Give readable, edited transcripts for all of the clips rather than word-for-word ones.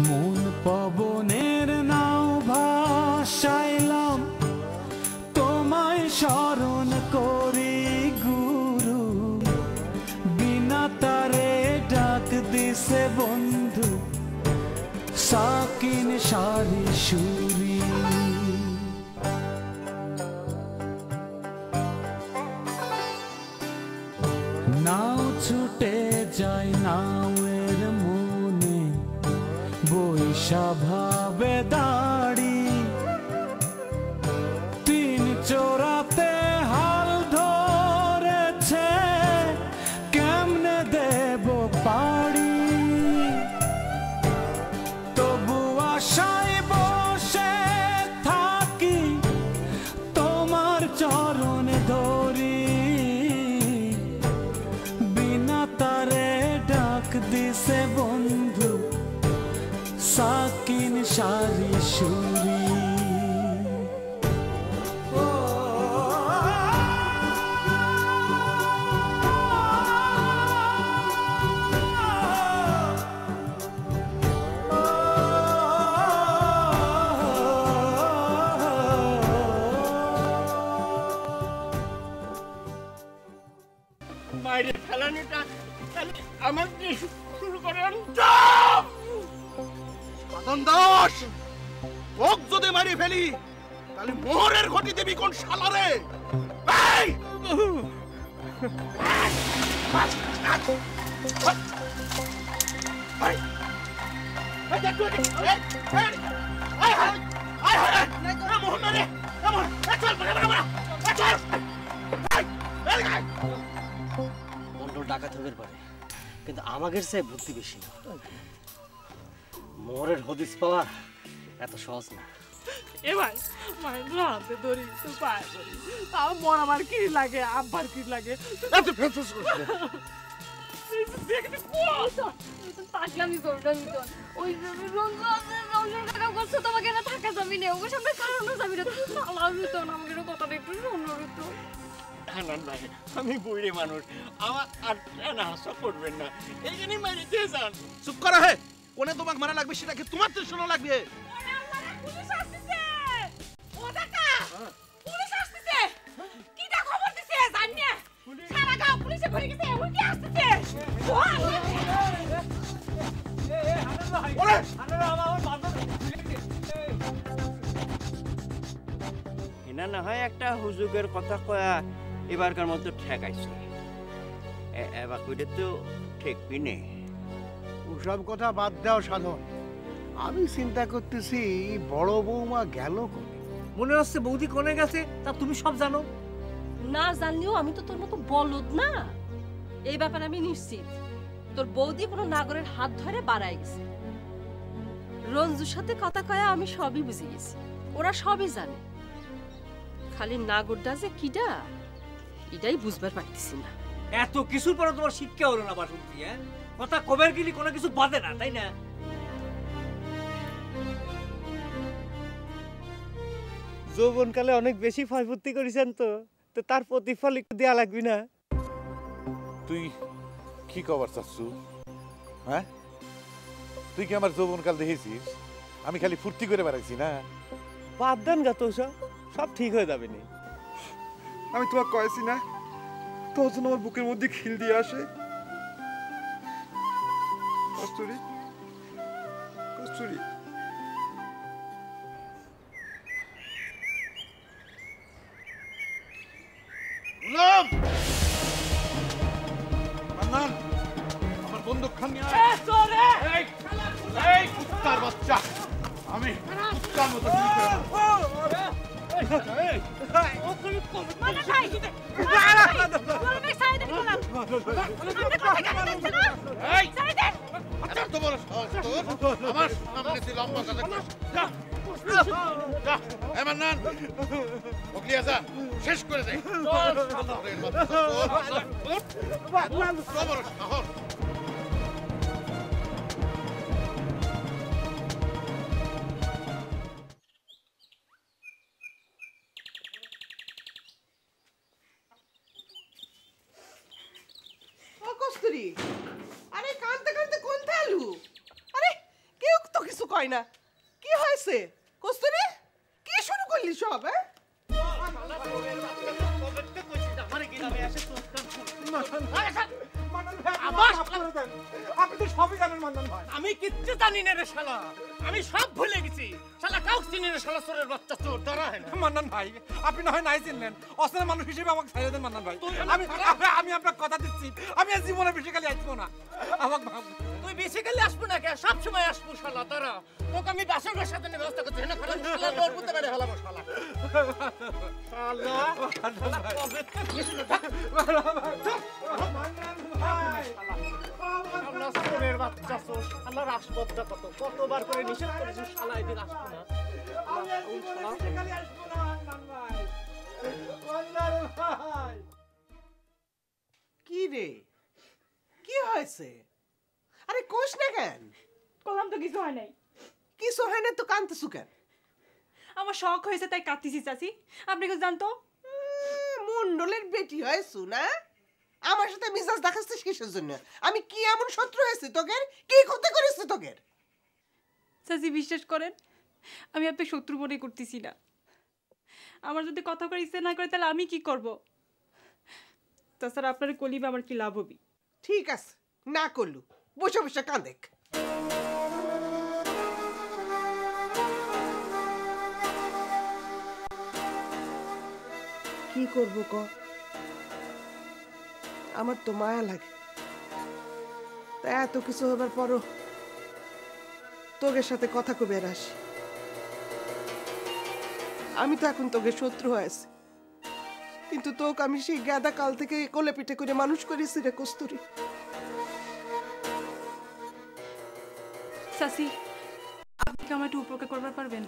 মন পবনের নাও ভাসাইলাম তোমায় স্মরণ করি গুরু বিনা তারে ডাক দিছে বন্ধু সাকিন সারি সুরি নাও ছুটে যায় নাওয়ের মনে বৈশা ভাবে দাড়ি তিন চোরাতে হাল ধরেছে কেমনে দেব পাড়ি তবু আশায় বসে থাকি তোমার চরণ ধরি বিনা তারে ডাক দিছে বন্ধু সাকিন সারি সুরি মাইরে ফেলানিটা আমার শুরু করেন বাদন দাস ওক যদি মারি ফেলি তাহলে মোহরের ঘটি দেবি কোন শালারে এই ডাকাত হতে পারে কিন্তু আমাদের চেয়ে বুদ্ধি বেশি না মোহরের হদিস পাওয়া এত সহজ না এ ভাই মহেন্দ্র হাতে ধরি তুই পায়ে ধরি আমার মন আমার কি লাগে আব্বার কি লাগে এত ফেসফেস করছিস দেখতে পাগলামি করো না মিটন ওই রঞ্জন কাকা করছো তোমাকে না থাকা যাবি না ওর সামনে কারণও যাবি না তুই শালা মিটন আমাকে কথাটা একটু শোনো তো হানান ভাই আমি বুড়ি মানুষ আমার আর না হাসা করবেন না এইখানে মারি দিয়ে যান চুপ করা হে কোনে তোমাকে মারা লাগবে সেটা কি তোমার তো শোনা লাগবে পুলিশ আসছে ও কাকা পুলিশ আসছে কিটা খবর দিছে জানিয়ে সারা গাঁও পুলিশে ভরে গেছে এমন কি আসছে এনা না হয় একটা হুজুগের কথা কয়া এবারকার মতো ঠেকাইছে এবার কইতে তো ঠেকবি নে ওসব কথা বাদ দাও সাধন আমি চিন্তা করতেছি বড় বৌমা গেল কোনে মনে হচ্ছে বৌদি কোনে গেছে তা তুমি সব জানো না জানলেও আমি তো তোর মতো বলদ না এই ব্যাপারে আমি নিশ্চিত তোর বৌদি কোনো নাগরের হাত ধরে বাড়ায় গেছে রঞ্জুর সাথে কথা কয়া আমি সবই বুঝে গেছি ওরা সবই জানে খালি নাগরটা যে কিডা এটাই বুঝবার পারতেছি না এত কিছুর পরে তোমার শিক্ষা হলো না বাসন্তী হ্যাঁ কথা কবের গেলি কোনো কিছু বাদে না তাই না যৌবনকালে অনেক বেশি ফলফুর্তি করেছেন তো তো তার প্রতিফল একটু দেয়া লাগবে না তুই কি কবার চাচ্ছু হ্যাঁ তুই কি আমার যৌবনকাল দেখেছিস আমি খালি ফুর্তি করে বেড়াইছি না বাদ দেন গা তো সব ঠিক হয়ে যাবে নি আমি তোমাকে কয়েছি না তোর জন্য আমার বুকের মধ্যে খিল দিয়ে আসে কস্তুরী কস্তুরী গোলাম মান্নান আমার বন্দুক খান নিয়ে আয় এই কুত্তার বাচ্চা আমি কুত্তার মতো আমার সামনে তুই লম্বা কথা শেষ করে দে কস্তুরী আরে কানতে কানতে কোন থালু আরে কেউ তো কিছু হয় না। কি হয়েছে কস্তুরি? কি শুরু করলি সব? আপনি তো সবই জানেন মান্নান ভাই। আমি কিচ্ছু জানি না রে শালা, আমি সব ভুলে গেছি। শালা কাউকে চিনি না, শালা চোরের বাচ্চা চোর ধরা হয় না। মান্নান ভাই আপনি না হয় নাই চিনলেন, অচেনা মানুষ হিসেবে আমাকে ছেড়ে দেন মান্নান ভাই। আমি আপনাকে কথা দিচ্ছি, আমি আর জীবনে বেশিকালে আসবো না। আমাকে তুই বেসিক্যালি আসবো না কে? সব সময় আসবো শালা তারা। তোকে আমি বাসের সাথে ব্যবস্থা করতে না কারণ শালা তোর বুঝতে পারে হলাম শালা। শালা শালা চোরের বাচ্চা চোর, শালার আসবদটা কতবার করে নিষেধ করেছিস শালা এদিন আসবো না। কি রে কি হয়েছে? আরে কোষ না কেন? বললাম তো কিছু হয় নাই। কিছু হয় না তো কাঁদতেছু কেন? আমার শখ হয়েছে তাই কাঁদতেছি চাচি। আপনি কি জানতো? মন্ডলের বেটি হয়েছু না? আমার সাথে মিজাজ দেখাচ্ছিস কিসের জন্য? আমি কি এমন শত্রু হয়েছে তোকের? কি ক্ষতি করেছে তোকের? চাচি বিশ্বাস করেন, আমি আপনাকে শত্রু মনে করতেছি না। আমার যদি কথা করে ইচ্ছে না করে তাহলে আমি কি করব? তাছাড়া আপনার কলিবে আমার কি লাভ হবে? ঠিক আছে না করলু, বসে বসে কাঁদেক। কি করব ক? আমার তো মায়া লাগে। তা এত কিছু হবার পরও তোদের সাথে কথা কবে আসি। আমি তো এখন তোকে শত্রু হয়েছি, কিন্তু তোকে আমি সেই গাদা কাল থেকে কোলে পিঠে করে মানুষ করেছি রে কস্তুরি। চাচি আপনি কি আমার একটু উপকার করবার পারবেন?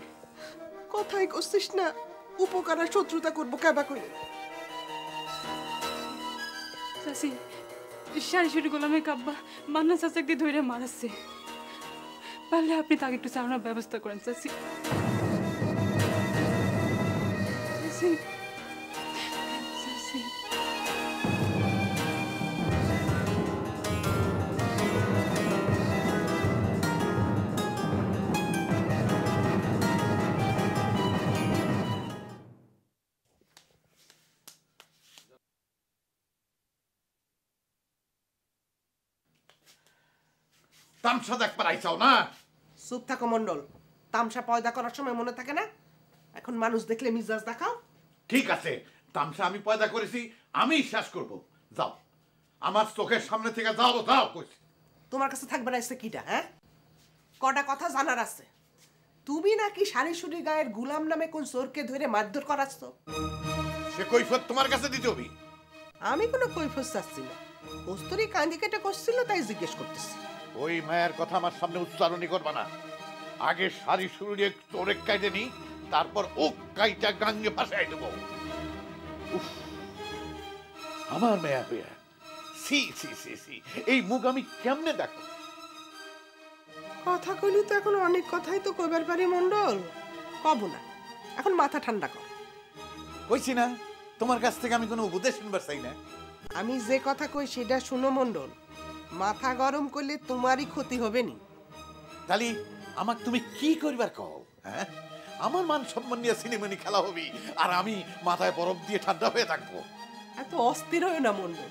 কথাই করছিস না, উপকার আর শত্রুতা করবো কেবা করে? চাচি সারি গোলামের কাব্বা মান্না চাচাকে দিয়ে ধরে মারাচ্ছে। পারলে আপনি তাকে একটু চালানোর ব্যবস্থা করেন চাচি। চাচি চাচি তামসা দেখবার আইসাও না? চুপ থাকো মন্ডল। তামসা পয়দা করার সময় মনে থাকে না? এখন মানুষ দেখলে মিজাজ দেখাও। ঠিক আছে, তামসা আমি পয়দা করেছি, আমি শেষ করব। যাও আমার চোখের সামনে থেকে যাও, যাও কইছি। তোমার কাছে থাকবে না এসে কিটা? হ্যাঁ, কটা কথা জানার আছে। তুমি নাকি সারিসুরি গায়ের গুলাম নামে কোন চোরকে ধরে মারধর করাচ্ছ? সে কৈফিয়ত তোমার কাছে দিতে হবে। আমি কোনো কৈফিয়ত চাচ্ছি না। কস্তুরি কান্দি কেটে করছিল তাই জিজ্ঞেস করতেছি। ওই মায়ের কথা আমার সামনে উচ্চারণই করবা না। আগে সারি শুরু চোরে কাইটে নি, তারপর ও কাইটা গাঙ্গে ভাসাই দেবো। আমার মেয়া পেয়া সি সি সি সি, এই মুখ আমি কেমনে দেখো? কথা কইলি তো এখন অনেক কথাই তো কইবার পারি মন্ডল। কব না, এখন মাথা ঠান্ডা কর। কইছি না তোমার কাছ থেকে আমি কোনো উপদেশ শুনবার চাই না। আমি যে কথা কই সেটা শুনো মন্ডল। মাথা গরম করলে তোমারই ক্ষতি হবে নি। তালি আমাকে তুমি কি করবার কও? হ্যাঁ, আমার মান সম্মান নিয়ে সিনেমানি খেলা হবি আর আমি মাথায় বরফ দিয়ে ঠান্ডা হয়ে থাকবো? এত অস্থির হয়ে না মন্ডল।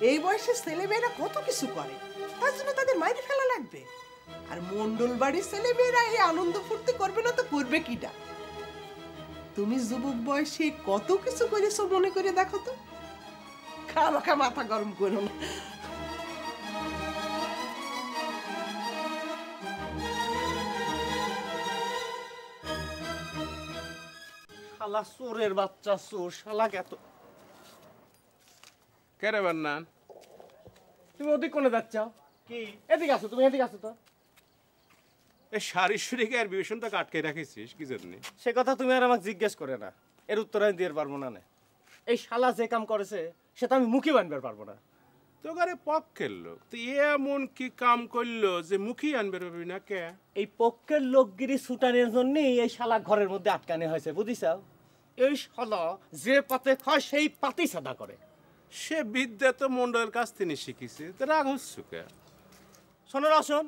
এই বয়সে ছেলেমেয়েরা কত কিছু করে, তার জন্য তাদের মাইরে ফেলা লাগবে। আর মন্ডল বাড়ির ছেলেমেয়েরা এই আনন্দ ফুর্তি করবে না তো করবে কিটা? তুমি যুবক বয়সে কত কিছু করেছো মনে করে দেখো তো। খামাখা মাথা গরম করো না। শালা চোরের বাচ্চা চোর, শালা এত কেরে বান্নান, তুমি ওদিক কোনে যাচ্ছ? কি এদিকে আসো, তুমি এদিকে আসো তো। এই শারীরিক আর বিবেচনটাকে আটকে রাখিস কি জন্য? সে কথা তুমি আর আমাকে জিজ্ঞেস করে না, এর উত্তর আমি দিয়ে পারবো না। এই শালা যে কাম করেছে সেটা আমি মুখে বানবার পারবো না। তোগারে পক্ষের লোক তো এমন কি কাম করলো যে মুখী আনবে রবি না কে? এই পক্ষের লোকগিরি ছুটানোর জন্যই এই শালা ঘরের মধ্যে আটকানো হয়েছে, বুঝিসাও? এই শালা যে পাতে খায় সেই পাতেই সাদা করে। সে বিদ্যা তো মন্ডলের কাছ থেকে শিখেছে, তো রাগ হচ্ছে কে? শোনো রসন,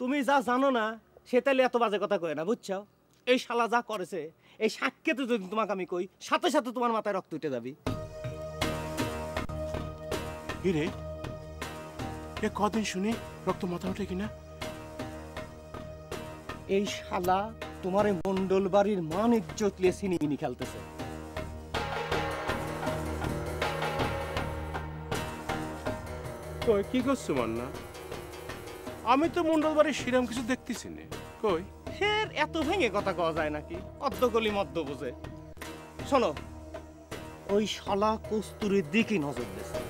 তুমি যা জানো না সে তাহলে এত বাজে কথা কয় না, বুঝছো? এই শালা যা করেছে, এই সাক্ষীতে যদি তোমাকে আমি কই, সাথে সাথে তোমার মাথায় রক্ত উঠে যাবি। রে এ কদিন শুনি রক্ত মাথা ওঠে কিনা? এই শালা তোমার এই মন্ডল বাড়ির মান ইজ্জত লিয়ে সিনেমিনি খেলতেছে। কই কি করছো মান্না? আমি তো মন্ডল বাড়ির সেরকম কিছু দেখতেছি না। কই ফের এত ভেঙে কথা কওয়া যায় নাকি? অর্ধকলি মদ্য বুঝে। শোনো, ওই শালা কস্তুরীর দিকই নজর দিয়েছে।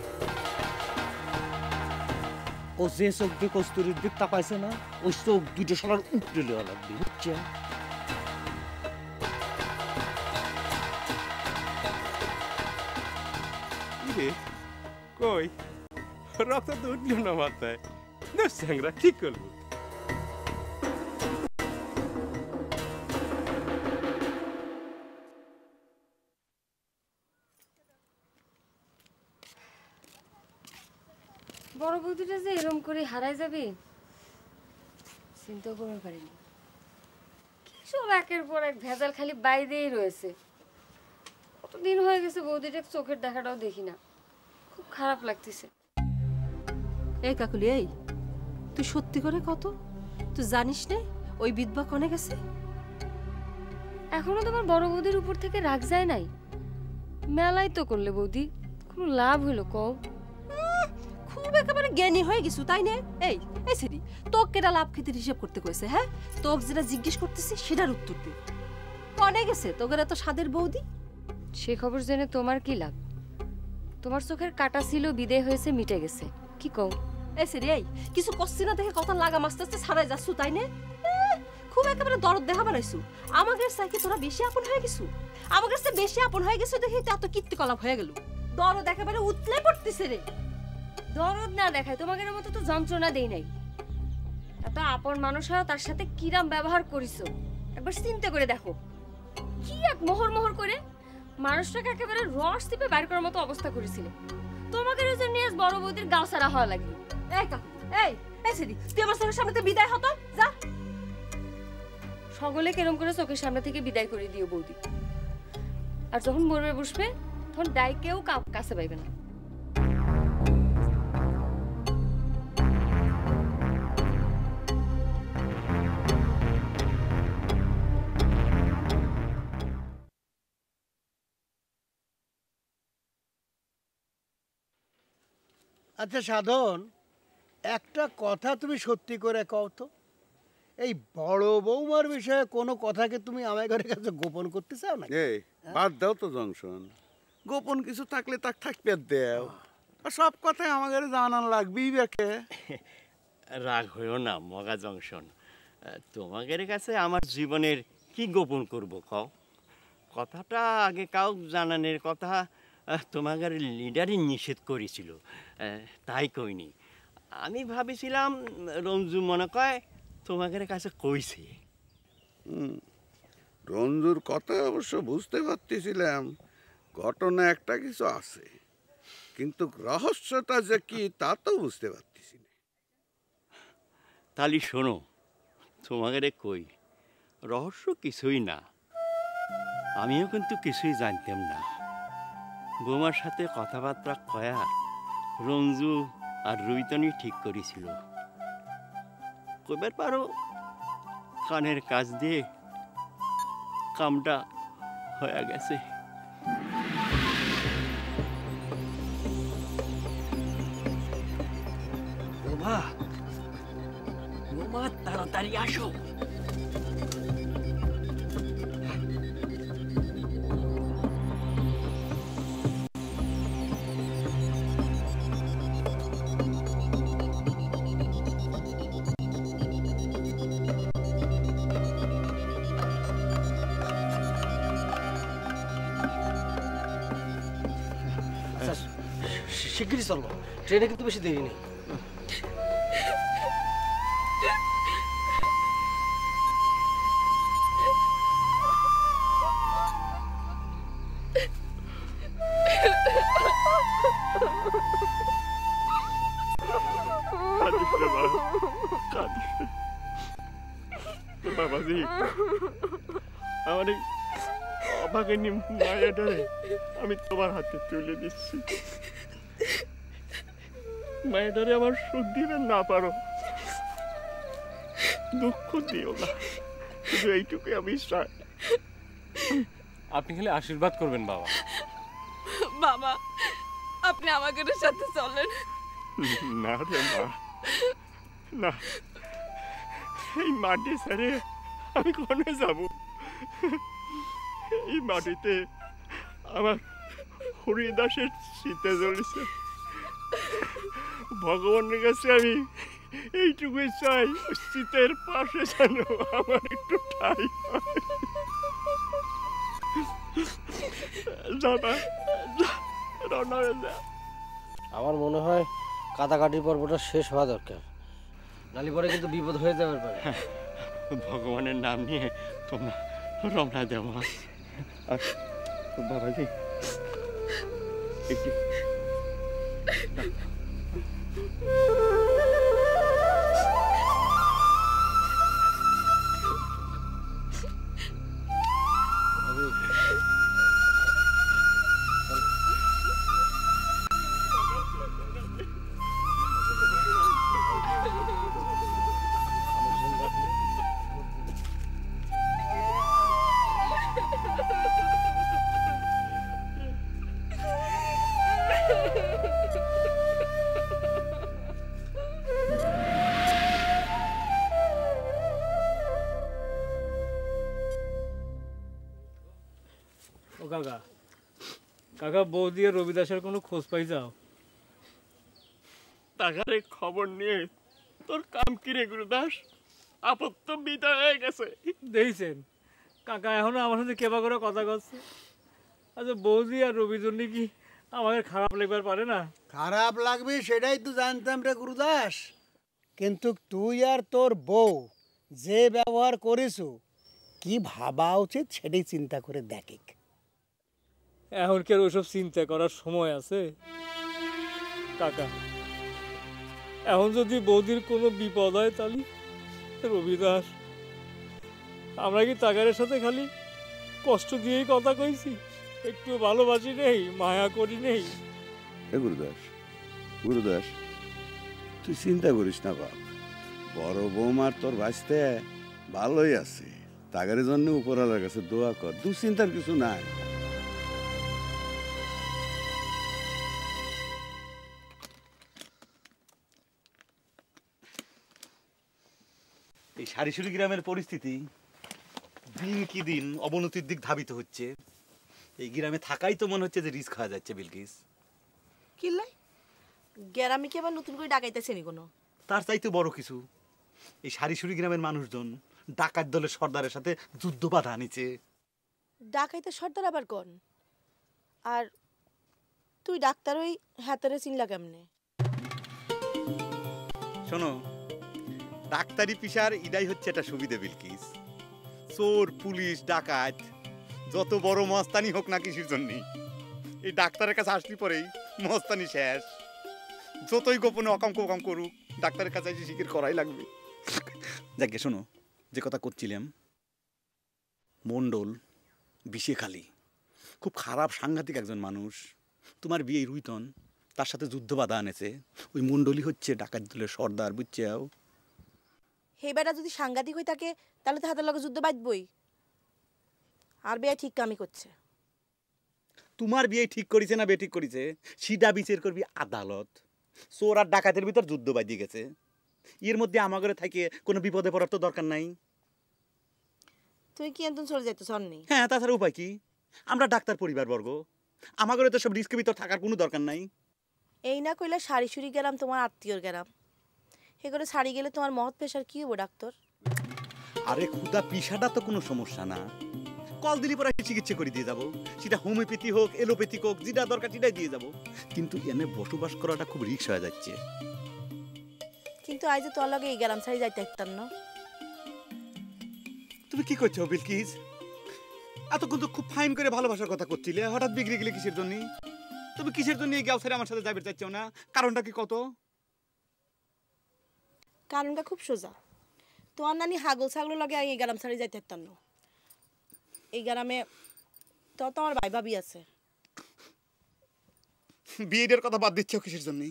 ও যে চোখ দিয়ে কস্তুরীর দিক তাকাইছে না, ওই চোখ দুটো শালার উপরে লেওয়া লাগবে, বুঝছে? কই রক্ত তো উঠল না মাথায়। স্যাংরা ঠিক করবো। বড় বৌদিটা যে এরম করে হারাই যাবে চিন্তা করতে পারিনি। কি সব একের পর এক ভেজাল খালি বাইরেই রয়েছে। কতদিন হয়ে গেছে বৌদিটা চোখের দেখাটাও দেখি না, খুব খারাপ লাগতেছে। এই কাকুলি, এই তুই সত্যি করে কত, তুই জানিস না ওই বিধবা কনে গেছে? এখনো তোমার বড় বৌদির উপর থেকে রাগ যায় নাই? মেলাই তো করলে বৌদি, কোনো লাভ হইলো কও? খুব একেবারে জ্ঞানী হয়ে গেছু তাই না? এই এই সেরি, তোকে কেটা লাভ ক্ষতির হিসাব করতে কইছে? হ্যাঁ, তোকে যেটা জিজ্ঞেস করতেছি সেটার উত্তর দে। কনে গেছে তোকে এত স্বাদের বৌদি? সে খবর জেনে তোমার কি লাভ? তোমার চোখের কাটা ছিল, বিদায় হয়েছে, মিটে গেছে। কি কও? এই সেরি, এই কিছু কচ্ছি না দেখে কথা লাগা মাস্তে আস্তে ছাড়াই যাচ্ছু তাই না? খুব একেবারে দরদ দেখা বানাইছু। আমাদের সাইকে তোরা বেশি আপন হয়ে গেছু। আমাদের সাথে বেশি আপন হয়ে গেছু দেখে এত কীর্তিকলাপ হয়ে গেল। দরদ একেবারে উতলে পড়তেছে রে। দরদ না দেখায় তোমাদের মতো তো যন্ত্রণা দেই নাই। এত আপন মানুষ হয় তার সাথে কিরাম ব্যবহার করিছো একবার চিন্তা করে দেখো। কি এক মোহর মোহর করে মানুষটাকে একেবারে রস টিপে বাইর করার মতো অবস্থা করেছিল। তোমাদের জন্য আজ বড় বৌদির গাও সারা হওয়া লাগলো। এই কাকু, এই এই সেরি, তুই আমার চোখের সামনে থেকে বিদায় হতো যা। সকলে কেরম করে চোখের সামনে থেকে বিদায় করে দিও বৌদি। আর যখন মরবে বসবে তখন ডাইকেও কাছে পাইবে না। আচ্ছা সাধন, একটা কথা তুমি সত্যি করে কও তো, এই বড় বৌমার বিষয়ে কোনো কথাকে তুমি আমার ঘরের কাছে গোপন করতে চাও না? এই বাদ দাও তো জংশন, গোপন কিছু থাকলে তাক থাকবে দেও, আর সব কথাই আমার ঘরে জানান লাগবেই বেকে। রাগ হইও না মগা জংশন, তোমাদের কাছে আমার জীবনের কি গোপন করব কও? কথাটা আগে কাউ জানানোর কথা তোমাদের লিডারই নিষেধ করেছিল, তাই কইনি। আমি ভাবিছিলাম রঞ্জু মনে কয় তোমাদের কাছে কইছে। রঞ্জুর কথা অবশ্য বুঝতে পারতেছিলাম ঘটনা একটা কিছু আছে, কিন্তু রহস্যটা যে কি তা তো বুঝতে পারতেছি না। তাহলে শোনো, তোমাদের কই রহস্য কিছুই না, আমিও কিন্তু কিছুই জানতাম না। বৌমার সাথে কথাবার্তা কয়া রঞ্জু আর রুইতনি ঠিক করেছিল। কইবার পারো কানের কাজ দিয়ে কামটা হয়ে গেছে। বোমা, বোমা তাড়াতাড়ি আসো। শিগগিরই চলো, ট্রেনে কিন্তু বেশি দেরি নেই। বাবাজি আমার এই অভাগিনী মায়াটারে আমি তোমার হাতে তুলে দিচ্ছি। মায়াটারে আমার সুখ দিবে না পারো, দুঃখ দিও না, শুধু এইটুকু আমি চাই। আপনি খালি আশীর্বাদ করবেন বাবা। বাবা আপনি আমাকে সাথে চলেন। না রে মা, না, এই মাটি ছেড়ে আমি কোনে যাব? এই মাটিতে আমার হরিদাসের শীতে জ্বলেছে। ভগবানের কাছে আমি এইটুকুই চাই, শীতের পাশে যেন আমার একটু ঠাই হয়। আমার মনে হয় কাটাকাটির পর্বটা শেষ হওয়া দরকার, নালি পরে কিন্তু বিপদ হয়ে যাবে পারে। ভগবানের নাম নিয়ে তোমরা রওনা দেও। আর বাবাজি একটু কাকা কাকা বৌদি আর রবিদাসের কোনো খোঁজ পাই যাও? টাকার খবর নিয়ে তোর কাম কি রে গুরুদাস? আপদ তো বিদায় হয়ে গেছে। দেখছেন কাকা এখনো আমার সাথে কেবা করে কথা করছে। আচ্ছা বৌদি আর রবির জন্য কি আমাদের খারাপ লাগবার পারে না? খারাপ লাগবে সেটাই তো জানতাম রে গুরুদাস, কিন্তু তুই আর তোর বউ যে ব্যবহার করেছো কি ভাবা উচিত সেটাই চিন্তা করে দেখিক। এখন কি আর ওইসব চিন্তা করার সময় আছে কাকা? এখন যদি বৌদির কোনো বিপদ হয় তাহলে রবিদাস আমরা কি টাকারের সাথে খালি কষ্ট দিয়েই কথা কইছি? একটু ভালোবাসি নেই, মায়া করি নেই? গুরুদাস গুরুদাস তুই চিন্তা করিস না বাপ, বড় বৌমার তোর বাঁচতে ভালোই আছে। তাগারের জন্য উপরওয়ালার কাছে দোয়া কর, দুশ্চিন্তার কিছু নাই। এই সারিসুরি গ্রামের পরিস্থিতি দিন কি দিন অবনতির দিক ধাবিত হচ্ছে। এই গ্রামে থাকাই তো মনে হচ্ছে যে রিস্ক হয়ে যাচ্ছে। বিলকিস কিল্লাই গ্রামে কি আবার নতুন করে ডাকাইতেছে নি কোনো? তার চাইতে বড় কিছু, এই সারিসুরি গ্রামের মানুষজন ডাকাত দলের সর্দারের সাথে যুদ্ধ বাধা নিচ্ছে। ডাকাইতে সর্দার আবার কোন? আর তুই ডাক্তার ওই হাতেরে চিনলা কেমনে? শোনো, ডাক্তারি পেশার ইদাই হচ্ছে একটা সুবিধা বিলকিস। চোর পুলিশ ডাকাত যত বড় মস্তানি হোক না কিসের জন্য, এই ডাক্তারের কাছে আসলি পরেই মস্তানি শেষ। যতই গোপনে অকাম কোকাম করুক, ডাক্তারের কাছে এসে স্বীকার করাই লাগবে। যাকে শোনো, যে কথা করছিলাম, মণ্ডল বিষেখালী খুব খারাপ সাংঘাতিক একজন মানুষ। তোমার বিয়ে রুইতন তার সাথে যুদ্ধ বাধা আনেছে। ওই মণ্ডলই হচ্ছে ডাকাত দলের সর্দার, বুঝছাও? হে বেটা যদি সাংঘাতিক হয়ে থাকে তাহলে তো হাতের লগে যুদ্ধ বাঁধবই। আর বিয়ে ঠিক কামই করছে। তোমার বিয়ে ঠিক করেছে না বে ঠিক করেছে সেটা বিচার করবি আদালত। চোর আর ডাকাতের ভিতর যুদ্ধ বাঁধিয়ে গেছে, এর মধ্যে আমাগরে থাকে কোনো বিপদে পড়ার তো দরকার নাই। তুই কি একদম চলে যাইতো সন্নি? হ্যাঁ, তাছাড়া উপায় কি? আমরা ডাক্তার পরিবারবর্গ, আমাগরে তো সব রিস্কের ভিতর থাকার কোনো দরকার নাই। এই না কইলে সারি সুরি গেলাম তোমার আত্মীয়র গেলাম, হে করে সারি গেলে তোমার মহৎ পেশার কি হবো ডাক্তার? আরে খুদা পিসাটা তো কোনো সমস্যা না, কল দিলি পরে চিকিৎসা করে দিয়ে যাবো। সেটা হোমিওপ্যাথি হোক এলোপ্যাথিক হোক, যেটা দরকার সেটাই দিয়ে যাবো। কিন্তু এনে বসবাস করাটা খুব রিস্ক হয়ে যাচ্ছে। কিন্তু আজ তোর লগে এই গেলাম সারি যাইতে পারতাম না। তুমি কি করছো বিলকিস? এতক্ষণ তো খুব ফাইন করে ভালোবাসার কথা করছিলে, হঠাৎ বিগড়ে গেলে কিসের জন্য? তুমি কিসের জন্য এই গাঁও ছেড়ে আমার সাথে যাবে চাচ্ছো না? কারণটা কি কত? কারণটা খুব সোজা। তোমার নানি হাগল ছাগল লাগে এই গ্রাম ছাড়ি যাইতে পারতাম না। এই গ্রামে তো আমার ভাই ভাবি আছে। বিয়ের কথা বাদ দিচ্ছ কিসের জন্য?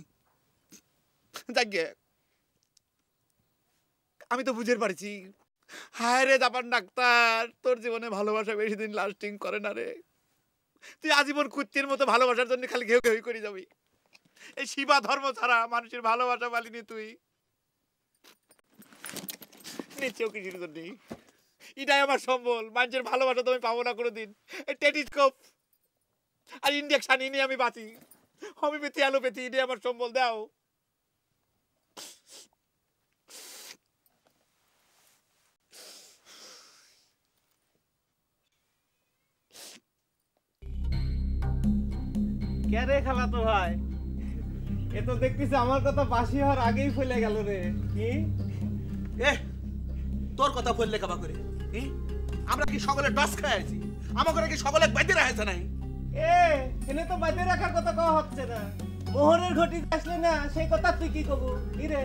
যাকে আমি তো বুঝতে পারছি। হায় রে জাপান ডাক্তার, তোর জীবনে ভালোবাসা বেশি দিন লাস্টিং করে না রে। তুই আজীবন কুত্তির মতো ভালোবাসার জন্য খালি ঘেউ ঘেউ করে যাবি। এই শিবা ধর্ম ছাড়া মানুষের ভালোবাসা পালিনি তুই। নিচ্ছেও কিসের জন্য? এটাই আমার সম্বল। মানুষের ভালোবাসা তো আমি পাবো না কোনোদিন। এই টেলিস্কোপ আর ইন্ডাকশন নিয়ে আমি বাঁচি। হোমিওপ্যাথি অ্যালোপ্যাথি এটাই আমার সম্বল। দাও। কে রে খালাতো ভাই? এ তো দেখতেছি আমার কথা বাসি হওয়ার আগেই ফেলে গেল রে। কি এ তোর কথা বললে কাবা করে? আমরা কি সকলে ডস খাই আছি? আমাকে কি সকলে বাইতে রাখছে নাই? এনে তো বাইতে রাখার কথা কওয়া হচ্ছে না। মোহরের ঘটি আসলে না সেই কথা তুই কি কব? কি রে?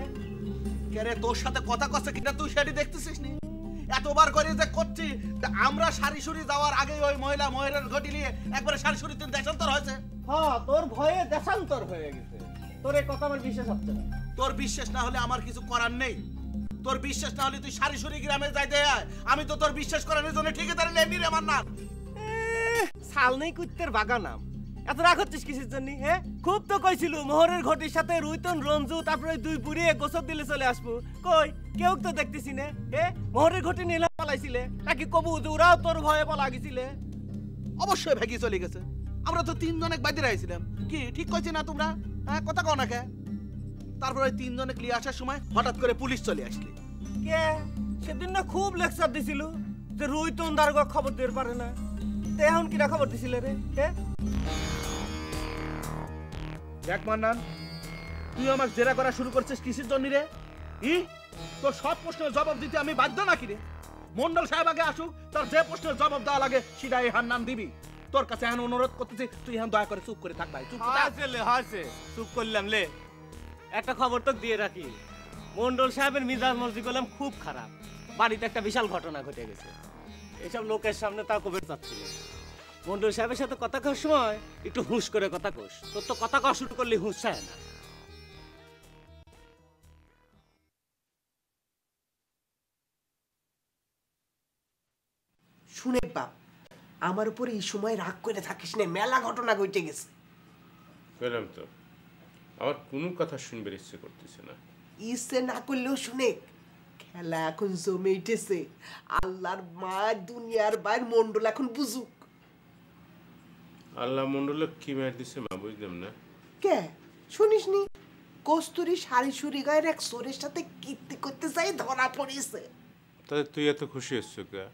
কে রে তোর সাথে কথা কচ্ছে কিনা তুই সেটি দেখতেছিস নি? এতবার করে যে করছি আমরা সারি সুরি যাওয়ার আগে ওই মহিলা মোহরের ঘটি নিয়ে একবারে সারি সুরি তুই দেশান্তর হয়েছে। হ্যাঁ, তোর ভয়ে দেশান্তর হয়ে গেছে। তোর এই কথা আমার বিশ্বাস হচ্ছে না। তোর বিশ্বাস না হলে আমার কিছু করার নেই। তোর বিশ্বাস না হলে তুই সারি সুরি গ্রামে যাইতে আয়। আমি তো তোর বিশ্বাস করানোর জন্য ঠিকই দাঁড়িয়ে এমনি রে আমার নাম। সাল নেই কুত্তের বাগানাম। এত রাগ হচ্ছিস কিসের জন্য? হ্যাঁ, খুব তো কইছিল মোহরের ঘটির সাথে রুইতন রঞ্জু তারপরে দুই বুড়িয়ে গোসল দিলে চলে আসবো। কই কেউ তো দেখতেছি না। মোহরের ঘটি নিলে পালাইছিলে নাকি কবু ওরাও তোর ভয়ে পালা গেছিলে? অবশ্যই ভাগি চলে গেছে। আমরা তো তিনজন এক বাইরে আইছিলাম। কি ঠিক কইছি না তোমরা? হ্যাঁ, কথা কও না কে? তারপরে তিনজনে ক্লিয়ে আসার সময় হঠাৎ করে পুলিশ চলে আসলে। কে সেদিন না খুব লেকচার দিছিল যে রুইতন দারোগা খবর দিতে পারে না। তে এখন কিরা খবর দিছিলে রে? দেখ মান্নান, তুই আমাকে জেরা করা শুরু করছিস কিসের জন্য রে? তোর সব প্রশ্নের জবাব দিতে আমি বাধ্য নাকি রে? মন্ডল সাহেব আগে আসুক, তার যে প্রশ্নের জবাব দেওয়া লাগে সেটা এই হান্নান দিবি। তোর কাছে এখন অনুরোধ করতেছি তুই এখন দয়া করে চুপ করে থাক ভাই। চুপ হাসে চুপ করলাম লে। একটা খবর তো দিয়ে রাখি, মন্ডল সাহেবের মিজাজ মর্জি করলাম খুব খারাপ। বাড়িতে একটা বিশাল ঘটনা ঘটে গেছে। এইসব লোকের সামনে তা কবে চাচ্ছিল। মন্ডল সাহেবের সাথে কথা কওয়ার সময় একটু হুঁশ করে কথা কোস। তোর তো কথা কওয়া শুরু করলে হুঁশ চায় না। শুনে বাপ, আমার উপরে এই সময় রাগ করে থাকিস না। মেলা ঘটনা ঘটে গেছে। বললাম তো আমার কোনো কথা শুনবার ইচ্ছে করতেছে না। ইচ্ছে না করলেও শুনে, খেলা এখন জমে উঠেছে। আল্লাহর মা দুনিয়ার বাইর মন্ডল এখন বুঝুক। আল্লাহ মন্ডলে কি মার দিছে মা বুঝলাম না। কে শুনিস নি? কস্তুরি শাড়ি সুরি গায়ের এক সোরের সাথে কীর্তি করতে যাই ধরা পড়েছে। তাহলে তুই এত খুশি হচ্ছ কে?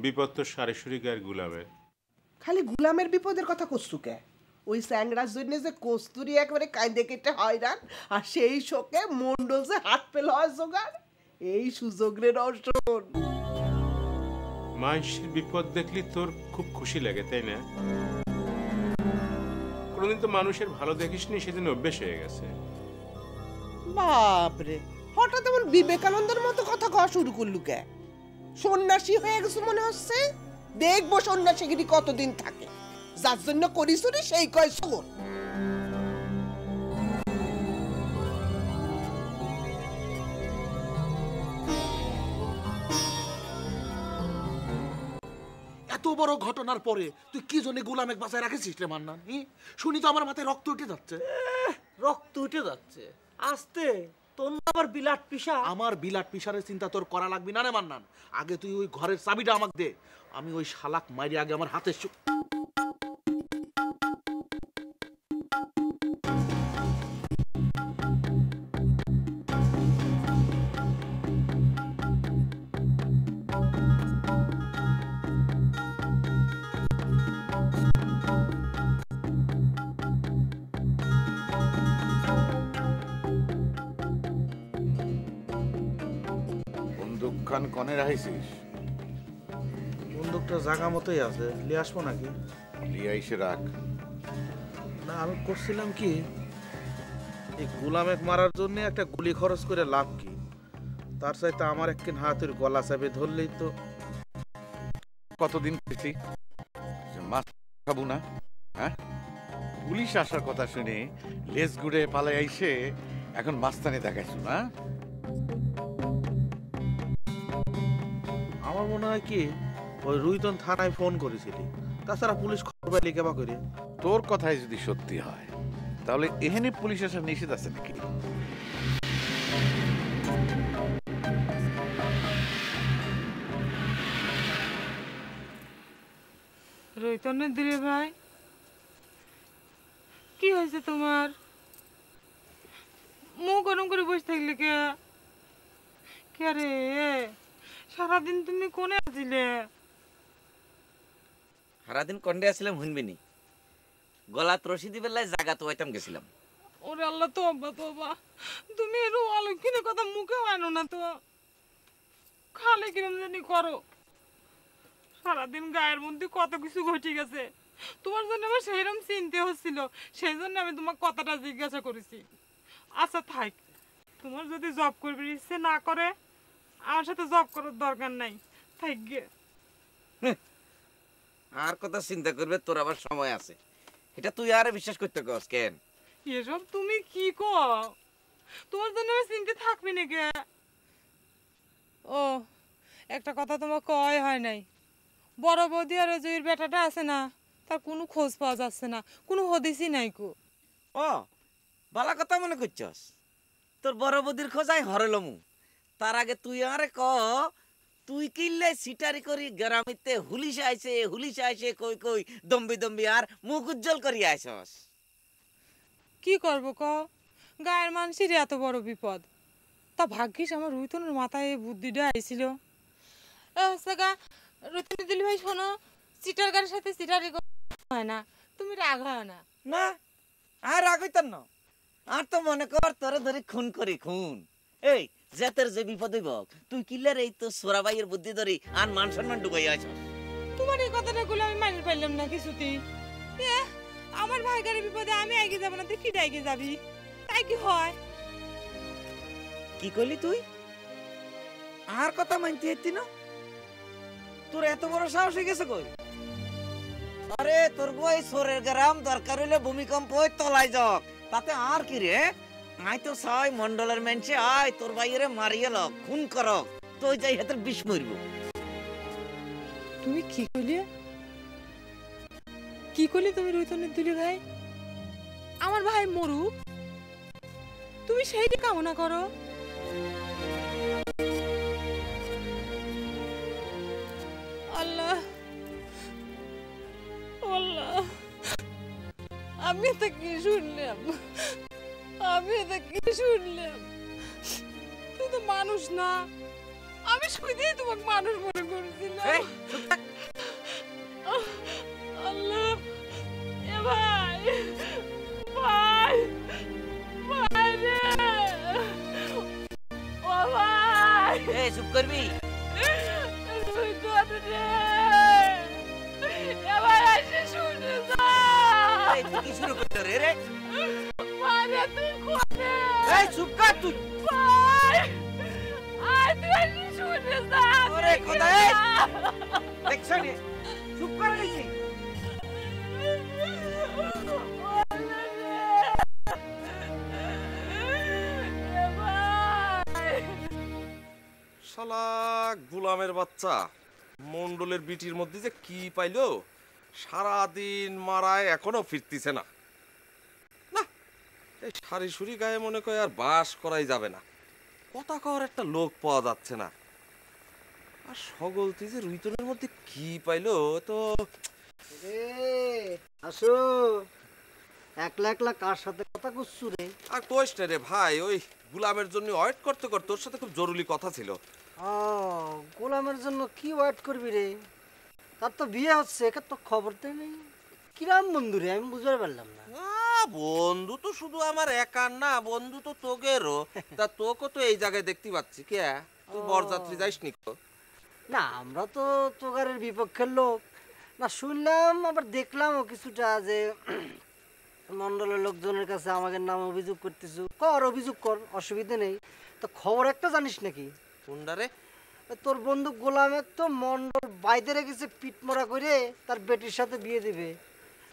বিপদ তো সারেশ্বরী গায়ের গুলামের। খালি গুলামের বিপদের কথা করছু কে? ওই স্যাংরার জন্য যে কস্তুরি একবারে কাঁদে কেটে হয়রান, আর সেই শোকে মন্ডল যে হাত পেল হয় জোগাড়। এই সুযোগ রে রসন। মানুষের বিপদ দেখলি তোর খুব খুশি লাগে তাই না? কোনদিন তো মানুষের ভালো দেখিসনি, সেদিন অভ্যেস হয়ে গেছে। বাপরে, হঠাৎ এমন বিবেকানন্দের মতো কথা কওয়া শুরু করলু কে? সন্ন্যাসী হয়ে গেছে মনে হচ্ছে। দেখবো সন্ন্যাসীগিরি কতদিন থাকে। যার জন্য করিস সেই কয় শোন। এত বড় ঘটনার পরে তুই কি জন্য গোলামেক বাঁচায় রাখেছিস রে মান্নান? শুনি তো আমার মাথায় রক্ত উঠে যাচ্ছে। রক্ত উঠে যাচ্ছে আস্তে? তোর আবার বিলাট পিসা? আমার বিলাট পিসারের চিন্তা তোর করা লাগবে না রে মান্নান। আগে তুই ওই ঘরের চাবিটা আমাকে দে। আমি ওই শালাক মাইরে আগে আমার হাতে বন্দুকখান কনে রাখিস? বন্দুকটা জায়গা মতোই আছে, লিয়ে আসবো নাকি? লিয়ে এসে রাখ। না, আমি করছিলাম কি, এই গোলামেক মারার জন্য একটা গুলি খরচ করে লাভ কি? তার চাইতে আমার একদিন হাতের গলা চাপে ধরলেই তো। কতদিন পেয়েছি মাছ খাবো না? হ্যাঁ, পুলিশ আসার কথা শুনে লেজ গুড়ে পালাই আইসে এখন মাস্তানি দেখাইছো না? আমার মনে হয় কি ওই রুইতন থানায় ফোন করেছিলি, তাছাড়া পুলিশ খবর পাইলি কেবা করে? তোর কথাই যদি সত্যি হয় তাহলে এখানে পুলিশ আসার নিষেধ আছে নাকি? রৈতনের দিলে ভাই, কি হয়েছে তোমার? মুখ গরম করে বসে থাকলে কে? কে রে, সারাদিন তুমি কোনে আছিলে? সারাদিন কন্ডে আসছিলাম হুনবিনি, গলাত রশি দিবে লাই জায়গা তো হইতাম গেছিলাম। ওরে আল্লাহ, তোবা তোবা, তুমি এর অলক্ষণে কথা মুখে আনো না তো, খালে কিরম জানি করো। সারাদিন গায়ের মধ্যে কত কিছু ঘটে গেছে, তোমার জন্য আমার সেইরকম চিনতে হচ্ছিল, সেই জন্য আমি তোমার কথাটা জিজ্ঞাসা করেছি। আচ্ছা থাক, তোমার যদি জব করবে ইচ্ছে না করে আমার সাথে জব করার দরকার নাই, থাক গে। আর কথা চিন্তা করবে তোর আবার সময় আছে, এটা তুই আর বিশ্বাস করতে কস কেন? এসব তুমি কি কো? তোমার জন্য আমি চিনতে থাকবি না কে? ও, একটা কথা তোমার কয় হয় নাই, বড় বৌদি আর জয়ীর বেটাটা আছে না, তার কোনো খোঁজ পাওয়া যাচ্ছে না, কোনো হদিসই নাই কো। ও বালা কথা মনে করছস? তোর বড় বৌদির খোঁজাই হরলমু, তার আগে তুই আরে ক, তুই কিল্লে সিটারি করি গ্রামিতে হুলিশ আইছে কই কই দম্বি দম্বি আর মুখ উজ্জ্বল করি আইছস। কি করবো ক, গায়ের মানুষের এত বড় বিপদ, তা ভাগ্যিস আমার রুইতনের মাথায় এই বুদ্ধিটা আইছিল। রুইতন দিলি ভাই শোনো, সিটার গাড়ির সাথে সিটারি হয় না, তুমি রাগ হয় না? না, আর রাগ হইতাম না, আর তো মনে কর তোরে ধরে খুন করি খুন। এই জাতের যে বিপদ হইব, তুই কিল্লার এই তো সোরাবাইয়ের বুদ্ধি ধরি আর মান সম্মান ডুবাই আছস। তোমার এই কথাটা গুলো আমি মানি পাইলাম না কিছুতেই। আমার ভাই গাড়ি বিপদে আমি এগিয়ে যাবো না, তুই কি এগিয়ে যাবি? তাই কি হয়? কি কইলি তুই? আর কথা মানতে হইতি না? তোর এত বড় সাহস হয়ে গেছে কই? আরে তোর বই সোরের গ্রাম দরকার হইলে ভূমিকম্প হই তলায় যাক, তাতে আর কি রে? আই তো ছয় মন্ডলের মেনছে আয় তোর ভাইয়েরে মারিয়ে লক খুন করক, তুই যাই হাতের বিষ মরব। তুমি কি কইলে? কি কইলে তুমি রুইতনের দিলি ভাই? আমার ভাই মরুক, তুমি সেইটি কামনা করো? আল্লাহ আল্লাহ, আমি এটা কি শুনলাম, আমি এটা কি শুনলাম? তুই তো মানুষ না, আমি শুধুই তোমাকে মানুষ মনে করেছিলাম। আল্লাহ, এ ভাই ভাই ভাই রে, ও ভাই, এই চুপ করবি? কি শুরু করতে রে রে? এই চুপ কর তুই। ওরে খোদা, এই দেখছ নি? চুপ কর নাকি? শালা গোলামের বাচ্চা মন্ডলের বিটির মধ্যে যে কি পাইলো, সারাদিন মারায় এখনো ফিরতিছে না। না, এই সারি সুরি গায়ে মনে করে আর বাস করাই যাবে না, কথা কওয়ার একটা লোক পাওয়া যাচ্ছে না। আর সকলতি যে রুইতনের মধ্যে কি পাইলো তো। আসো, একলা একলা কার সাথে কথা করছু রে? আর কইস না রে ভাই, ওই গোলামের জন্য ওয়েট করতে করতে তোর সাথে খুব জরুরি কথা ছিল। গোলামের জন্য কি ওয়েট করবি রে? তার তো বিয়ে হচ্ছে, একে তো খবর দেয় নেই। কিরাম বন্ধু রে, আমি বুঝতে পারলাম না। বন্ধু তো শুধু আমার একার না, বন্ধু তো তোগেরও। তা তোকে তো এই জায়গায় দেখতে পাচ্ছি, কে তুই বরযাত্রী যাইস নি? না, আমরা তো তোগারের বিপক্ষের লোক না, শুনলাম আবার দেখলামও কিছুটা যে মন্ডলের লোকজনের কাছে আমাদের নাম অভিযোগ করতেছ। কর, অভিযোগ কর, অসুবিধা নেই। তো খবর একটা জানিস নাকি? কোনডারে? তোর বন্ধু গোলামের তো মন্ডল বাইরে রেখেছে পিট মরা করে তার বেটির সাথে বিয়ে দিবে।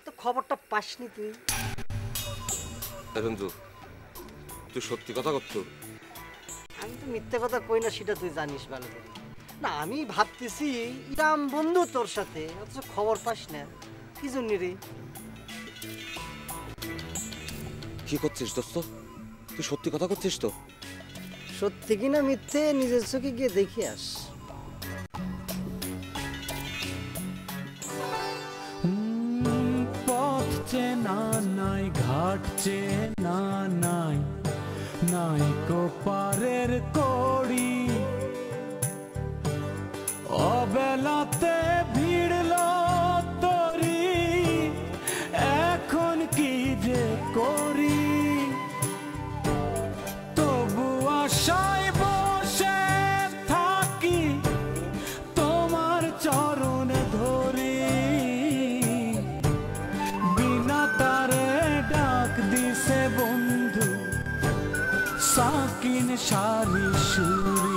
তো খবরটা পাসনি তুই? রঞ্জু, তুই সত্যি কথা করছো? আমি তো মিথ্যে কথা কই না, সেটা তুই জানিস ভালো করে। না আমি ভাবতেছি ইরাম বন্ধু তোর সাথে, অথচ খবর পাস না কি জন্য রে? কি করছিস দোস্ত? তুই সত্যি কথা করছিস তো? সত্যি কিনা মিথ্যে নিজের চোখে গিয়ে দেখে আস। পথ চেনা নাই, ঘাট চেনা নাই, নাই কোপারের কড়ি, অবেলাতে ভিড়ল তরি, এখন কি যে করি? তবু আশায় বসে থাকি, তোমার চরণে ধরি, বিনা তারে ডাক দিছে বন্ধু সাকিন সারি সুরি।